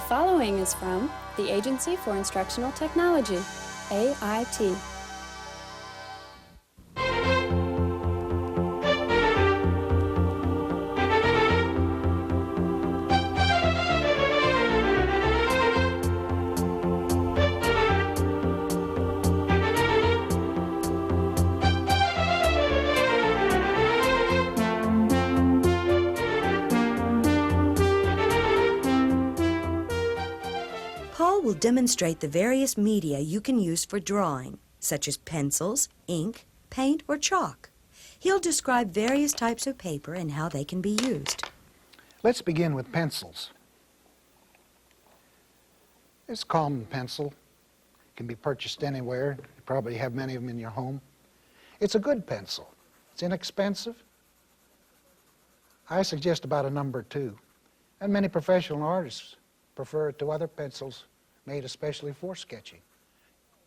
The following is from the Agency for Instructional Technology, AIT. Paul will demonstrate the various media you can use for drawing, such as pencils, ink, paint, or chalk. He'll describe various types of paper and how they can be used. Let's begin with pencils. This common pencil can be purchased anywhere. You probably have many of them in your home. It's a good pencil. It's inexpensive. I suggest about a number 2. And many professional artists prefer it to other pencils made especially for sketching.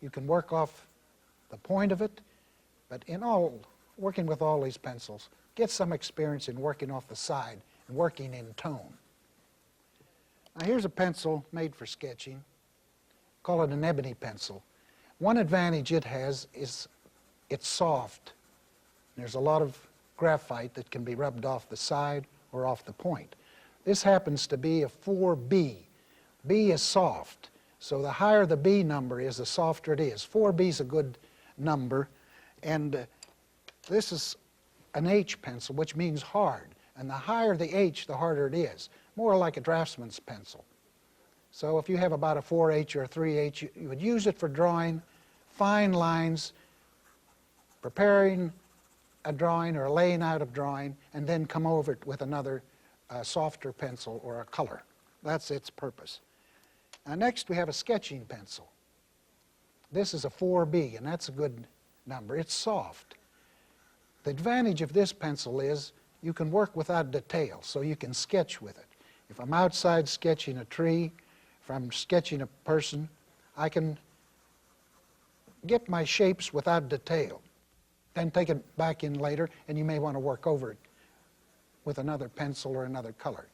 You can work off the point of it, but working with all these pencils, get some experience in working off the side and working in tone. Now here's a pencil made for sketching. Call it an ebony pencil. One advantage it has is it's soft. There's a lot of graphite that can be rubbed off the side or off the point. This happens to be a 4B. B is soft, so the higher the B number is, the softer it is. 4B is a good number, and this is an H pencil, which means hard. And the higher the H, the harder it is, more like a draftsman's pencil. So if you have about a 4H or a 3H, you would use it for drawing fine lines, preparing a drawing or laying out a drawing, and then come over it with another softer pencil or a color. That's its purpose. Now next we have a sketching pencil. This is a 4B, and that's a good number. It's soft. The advantage of this pencil is you can work without detail, so you can sketch with it. If I'm outside sketching a tree, if I'm sketching a person, I can get my shapes without detail, then take it back in later, and you may want to work over it with another pencil or another color.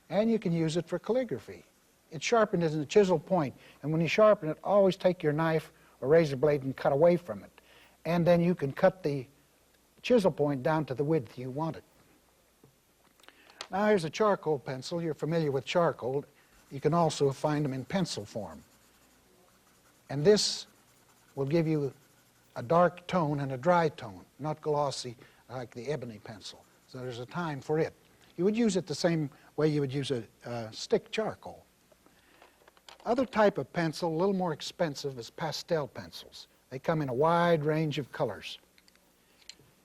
And you can use it for calligraphy. It's sharpened as a chisel point, and when you sharpen it, always take your knife or razor blade and cut away from it. And then you can cut the chisel point down to the width you want it. Now here's a charcoal pencil. You're familiar with charcoal. You can also find them in pencil form. And this will give you a dark tone and a dry tone, not glossy like the ebony pencil. So there's a time for it. You would use it the same way you would use a stick charcoal. Other type of pencil, a little more expensive, is pastel pencils. They come in a wide range of colors.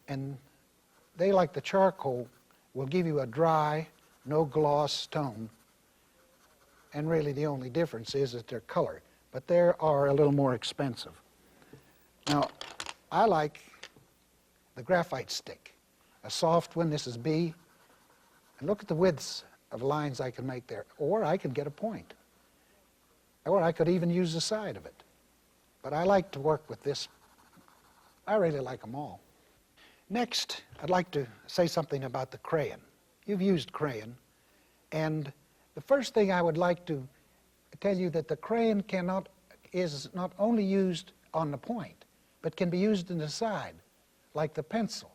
And they, like the charcoal, will give you a dry, no gloss tone. And really the only difference is that they're colored. But they are a little more expensive. Now, I like the graphite stick. A soft one, this is B. And look at the widths of lines I can make there. Or I can get a point. Or I could even use the side of it. But I like to work with this. I really like them all. Next, I'd like to say something about the crayon. You've used crayon. And the first thing I would like to tell you that the crayon is not only used on the point, but can be used in the side, like the pencil.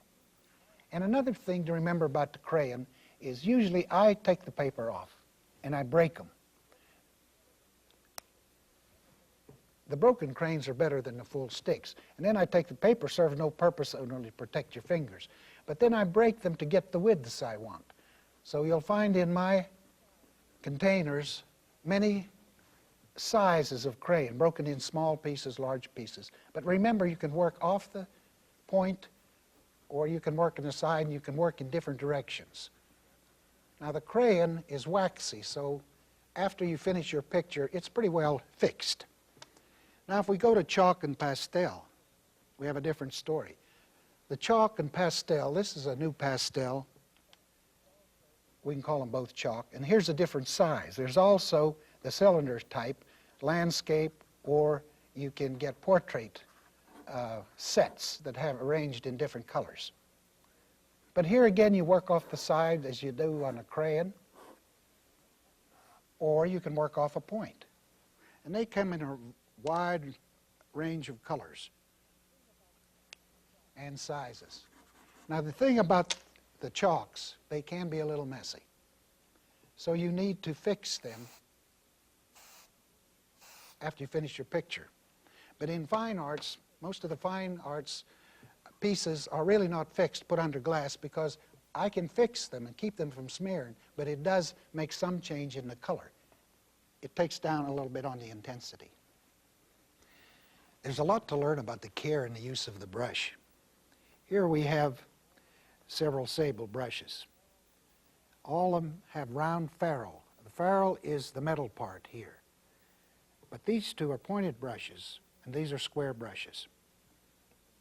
And another thing to remember about the crayon is usually I take the paper off and I break them. The broken crayons are better than the full sticks. And then I take the paper, serves no purpose other than to protect your fingers. But then I break them to get the widths I want. So you'll find in my containers many sizes of crayon, broken in small pieces, large pieces. But remember, you can work off the point, or you can work on the side, and you can work in different directions. Now the crayon is waxy, so after you finish your picture, it's pretty well fixed. Now if we go to chalk and pastel, we have a different story. The chalk and pastel, this is a new pastel. We can call them both chalk. And here's a different size. There's also the cylinder type, landscape, or you can get portrait sets that have arranged in different colors. But here again you work off the side as you do on a crayon. or you can work off a point. And they come in a wide range of colors and sizes. Now the thing about the chalks, they can be a little messy. So you need to fix them after you finish your picture. But in fine arts, most of the fine arts pieces are really not fixed, put under glass, because I can fix them and keep them from smearing, but it does make some change in the color. It takes down a little bit on the intensity. There's a lot to learn about the care and the use of the brush. Here we have several sable brushes. All of them have round ferrule. The ferrule is the metal part here. But these two are pointed brushes, and these are square brushes.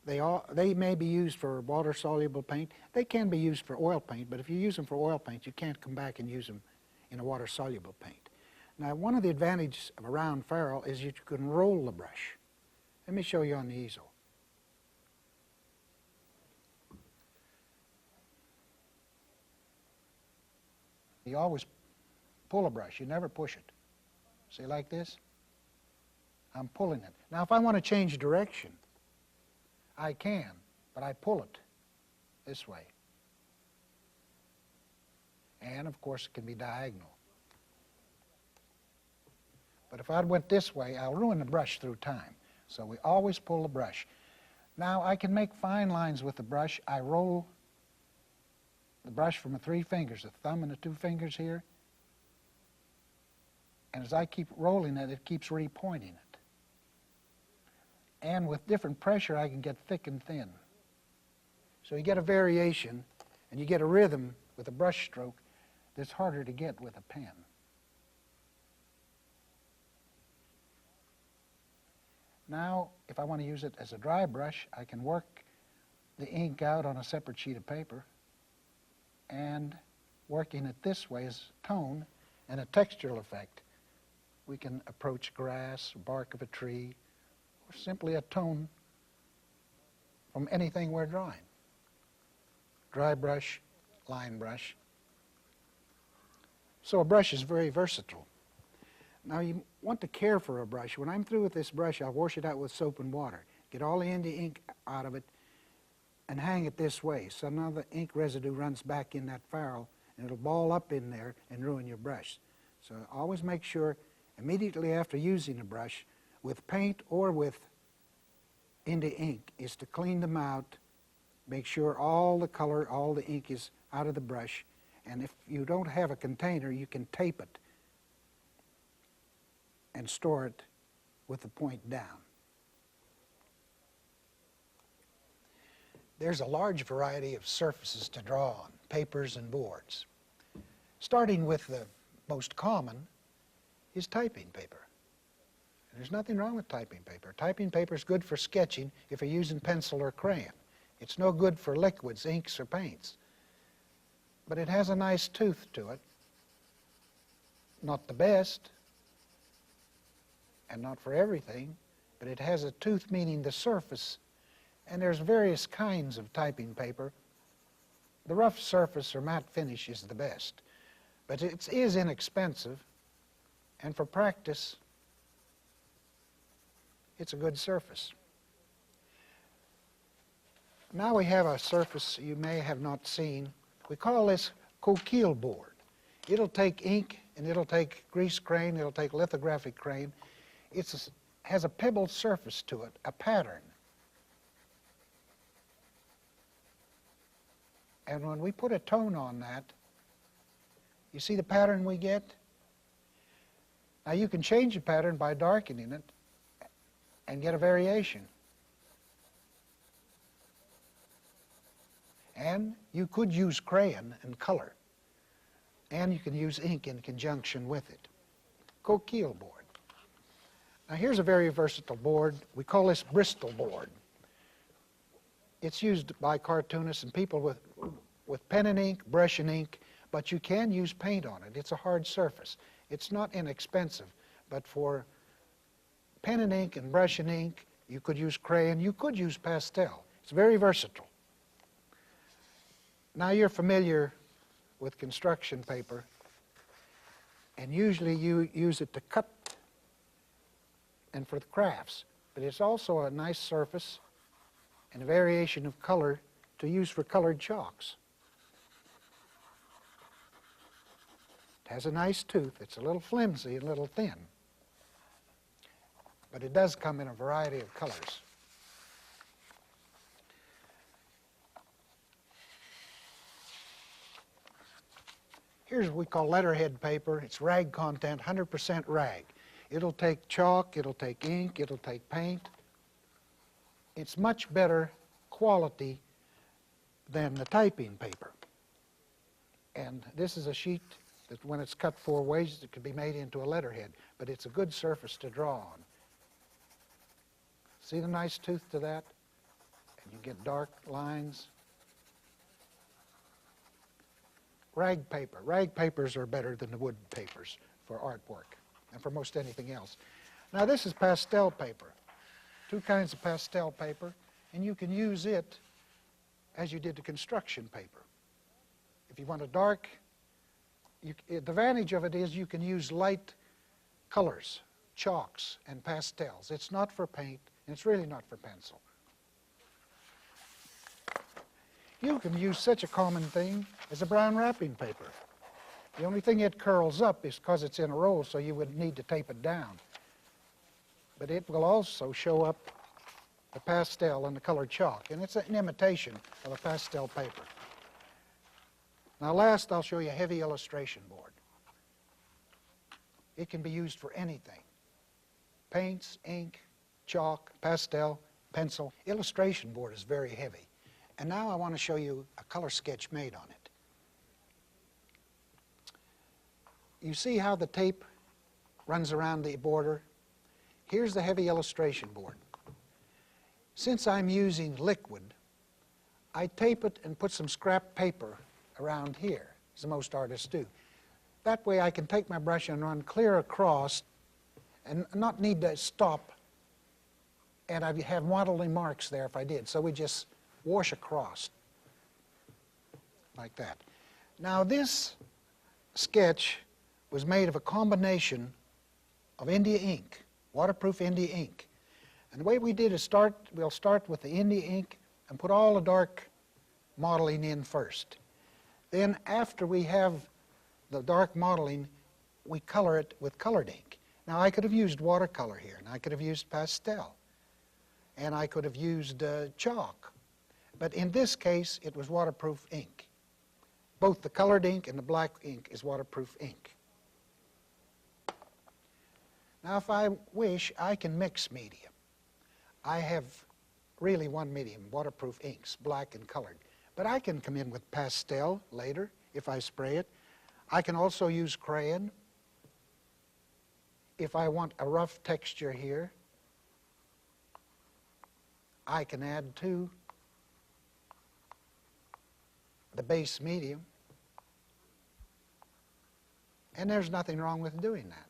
They may be used for water-soluble paint. They can be used for oil paint, but if you use them for oil paint, you can't come back and use them in a water-soluble paint. Now, one of the advantages of a round ferrule is you can roll the brush. Let me show you on the easel. You always pull a brush. You never push it. See, like this? I'm pulling it. Now, if I want to change direction, I can, but I pull it this way. And, of course, it can be diagonal. But if I went this way, I'll ruin the brush through time. So we always pull the brush. Now, I can make fine lines with the brush. I roll the brush from the 3 fingers, the thumb and the 2 fingers here. And as I keep rolling it, it keeps repointing it. And with different pressure, I can get thick and thin. So you get a variation, and you get a rhythm with a brush stroke that's harder to get with a pen. Now, if I want to use it as a dry brush, I can work the ink out on a separate sheet of paper, and working it this way as tone and a textural effect, we can approach grass, bark of a tree, or simply a tone from anything we're drawing. Dry brush, line brush. So a brush is very versatile. Now you want to care for a brush. When I'm through with this brush, I'll wash it out with soap and water, get all the ink out of it, and hang it this way, so none of the ink residue runs back in that ferrule, and it'll ball up in there and ruin your brush. So always make sure, immediately after using a brush, with paint or with India ink, is to clean them out, make sure all the color, all the ink is out of the brush, and if you don't have a container, you can tape it and store it with the point down. There's a large variety of surfaces to draw on, papers and boards. Starting with the most common is typing paper. There's nothing wrong with typing paper. Typing paper is good for sketching if you're using pencil or crayon. It's no good for liquids, inks, or paints. But it has a nice tooth to it. Not the best, and not for everything, but it has a tooth, meaning the surface. And there's various kinds of typing paper. The rough surface or matte finish is the best. But it is inexpensive, and for practice, it's a good surface. Now we have a surface you may have not seen. We call this coquille board. It'll take ink, and it'll take grease crayon, it'll take lithographic crayon. It has a pebbled surface to it, a pattern. And when we put a tone on that, you see the pattern we get? Now you can change the pattern by darkening it and get a variation. And you could use crayon and color. And you can use ink in conjunction with it. Coquille board. Now here's a very versatile board. We call this Bristol board. It's used by cartoonists and people with pen and ink, brush and ink, but you can use paint on it. It's a hard surface. It's not inexpensive, but for pen and ink and brush and ink, you could use crayon, you could use pastel. It's very versatile. Now you're familiar with construction paper, And usually you use it to cut and for the crafts. But it's also a nice surface and a variation of color to use for colored chalks. It has a nice tooth. It's a little flimsy and a little thin. But it does come in a variety of colors. Here's what we call letterhead paper. It's rag content, 100% rag. It'll take chalk, it'll take ink, it'll take paint. It's much better quality than the typing paper. And this is a sheet that when it's cut 4 ways, it could be made into a letterhead, but it's a good surface to draw on. See the nice tooth to that? And you get dark lines. Rag paper. Rag papers are better than the wood papers for artwork and for most anything else. Now this is pastel paper. 2 kinds of pastel paper, and you can use it as you did the construction paper. If you want a dark, the advantage of it is you can use light colors, chalks and pastels. It's not for paint, and it's really not for pencil. You can use such a common thing as a brown wrapping paper. The only thing it curls up is because it's in a roll, so you would need to tape it down. But it will also show up the pastel and the colored chalk, and it's an imitation of a pastel paper. Now last, I'll show you a heavy illustration board. It can be used for anything. Paints, ink, chalk, pastel, pencil. Illustration board is very heavy. And now I want to show you a color sketch made on it. You see how the tape runs around the border? Here's the heavy illustration board. Since I'm using liquid, I tape it and put some scrap paper around here, as most artists do. That way I can take my brush and run clear across and not need to stop, and I'd have modeling marks there if I did. So we just wash across like that. Now this sketch was made of a combination of India ink, waterproof India ink. And the way we did is we'll start with the India ink and put all the dark modeling in first. Then after we have the dark modeling, we color it with colored ink. Now I could have used watercolor here, and I could have used pastel, and I could have used chalk. But in this case, it was waterproof ink. Both the colored ink and the black ink is waterproof ink. Now if I wish, I can mix media. I have really one medium, waterproof inks, black and colored. But I can come in with pastel later if I spray it. I can also use crayon if I want a rough texture here. I can add to the base medium, and there's nothing wrong with doing that.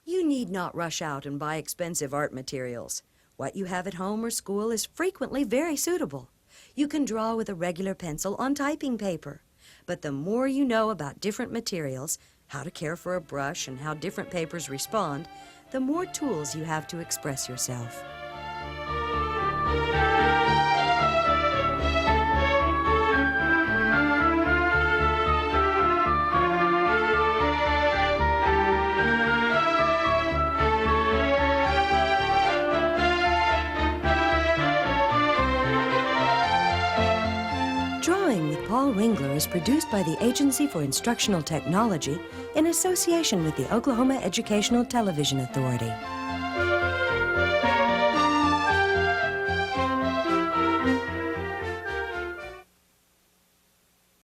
You need not rush out and buy expensive art materials. What you have at home or school is frequently very suitable. You can draw with a regular pencil on typing paper. But the more you know about different materials, how to care for a brush, and how different papers respond, the more tools you have to express yourself. Drawing with Paul Ringler is produced by the Agency for Instructional Technology in association with the Oklahoma Educational Television Authority.